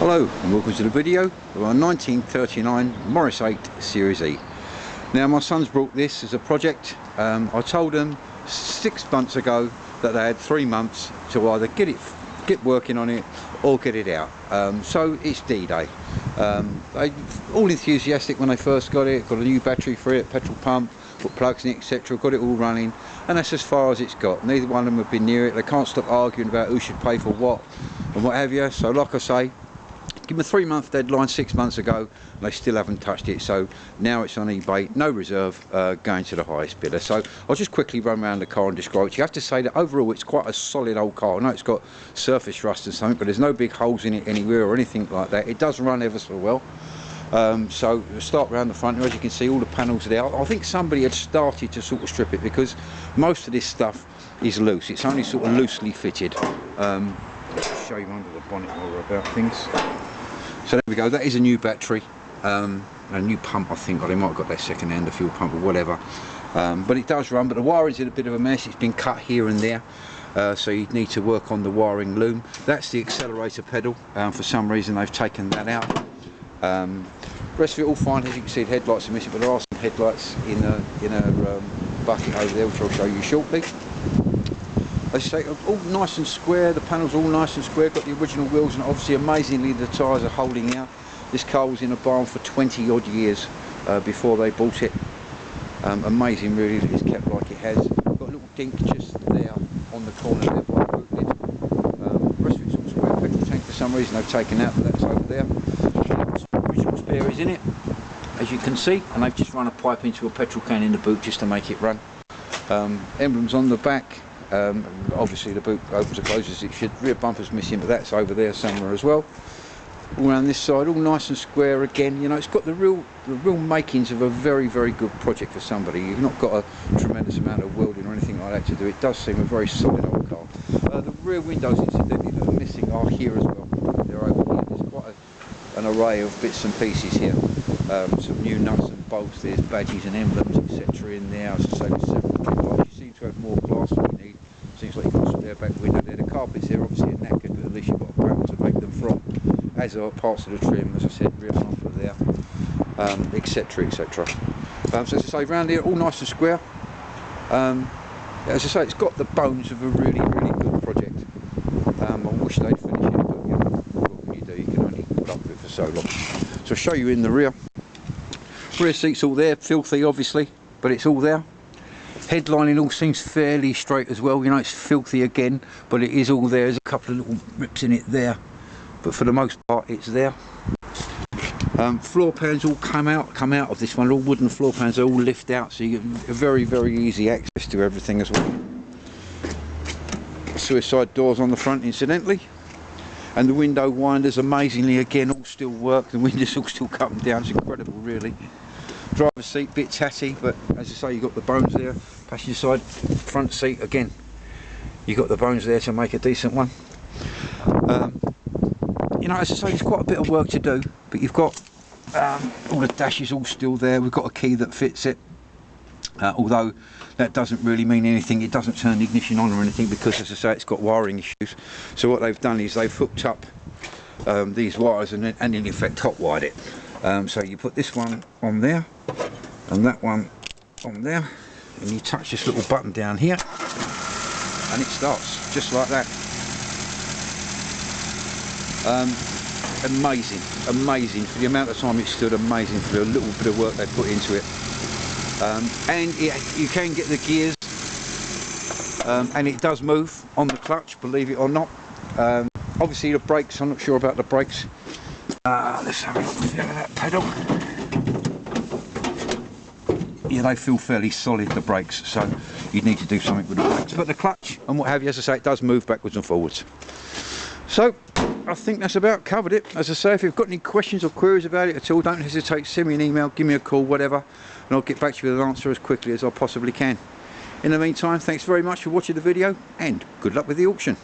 Hello and welcome to the video of our 1939 Morris 8 Series E. Now my son's brought this as a project. I told them 6 months ago that they had 3 months to either get working on it or get it out. So it's D-Day. They all enthusiastic when they first got it, got a new battery for it, petrol pump, put plugs in it, etc. Got it all running, and that's as far as it's got. Neither one of them have been near it. They can't stop arguing about who should pay for what and what have you. So like I say, give them a 3-month deadline 6 months ago, and they still haven't touched it. So now it's on eBay, no reserve, going to the highest bidder. So I'll just quickly run around the car and describe it. You have to say that overall it's quite a solid old car. I know it's got surface rust and something, but there's no big holes in it anywhere or anything like that. It does run ever so well. So we'll start around the front. As you can see, all the panels are there. I think somebody had started to sort of strip it because most of this stuff is loose. It's only sort of loosely fitted. I'll show you under the bonnet while we're about things. So there we go, that is a new battery, a new pump I think, or they might have got their second hand, a fuel pump or whatever. But it does run, but the wiring's in a bit of a mess. It's been cut here and there, so you need to work on the wiring loom. That's the accelerator pedal. For some reason they've taken that out. Rest of it all fine. As you can see, the headlights are missing, but there are some headlights in a bucket over there, which I'll show you shortly. They say all nice and square, the panels all nice and square, got the original wheels, and obviously amazingly the tyres are holding out. This car was in a barn for 20 odd years before they bought it. Amazing really that it's kept like it has. Got a little dink just there on the corner there by the boot lid. The rest of it's all square. Petrol tank for some reason they've taken out, but that's over there. The original spare is in it, as you can see, and they've just run a pipe into a petrol can in the boot just to make it run. Emblems on the back. Obviously the boot opens and closes, it should. Rear bumper's missing, but that's over there somewhere as well. All around this side, all nice and square again. You know, it's got the real makings of a very, very good project for somebody. You've not got a tremendous amount of welding or anything like that to do. It does seem a very solid old car. The rear windows, incidentally, that are missing are here as well. They're over here. There's quite an array of bits and pieces here. Some new nuts and bolts. There's badges and emblems, etc. in there. As I say, there's several headlights. You seem to have more glass than you need. Seems like you've got some there back window there. The carpets here obviously are knackered, but at least you've got a panel to make them from. As are parts of the trim, as I said, rear bumper there, etc, etc. So as I say, around here all nice and square. As I say, it's got the bones of a really, really good project. I wish they'd finish it, but you know, what can you do? You can only put up with it for so long. So I'll show you in the rear. Rear seats all there, filthy obviously, but it's all there. Headlining all seems fairly straight as well. You know, it's filthy again, but it is all there. There's a couple of little rips in it there, but for the most part it's there. Floor pans all come out of this one. All wooden floor pans, are all lift out, so you get very, very easy access to everything as well. Suicide doors on the front, incidentally, and the window winders amazingly again all still work. The windows all still come down. It's incredible really. Driver's seat, bit tatty, but as I say, you've got the bones there. Passenger side, front seat again, you've got the bones there to make a decent one. You know, as I say, there's quite a bit of work to do, but you've got all the dashes all still there. We've got a key that fits it, although that doesn't really mean anything. It doesn't turn the ignition on or anything because, as I say, it's got wiring issues. So what they've done is they've hooked up these wires and in effect hot wired it. So you put this one on there and that one on there, and you touch this little button down here and it starts just like that. Amazing for the amount of time it stood. Amazing for the little bit of work they put into it. And you can get the gears, and it does move on the clutch, believe it or not. Obviously the brakes, I'm not sure about the brakes. Let's have a look at that pedal. Yeah, they feel fairly solid, the brakes, so you'd need to do something with the brakes. But the clutch and what have you, as I say, it does move backwards and forwards. So I think that's about covered it. As I say, if you've got any questions or queries about it at all, don't hesitate, send me an email, give me a call, whatever, and I'll get back to you with an answer as quickly as I possibly can. In the meantime, thanks very much for watching the video, and good luck with the auction.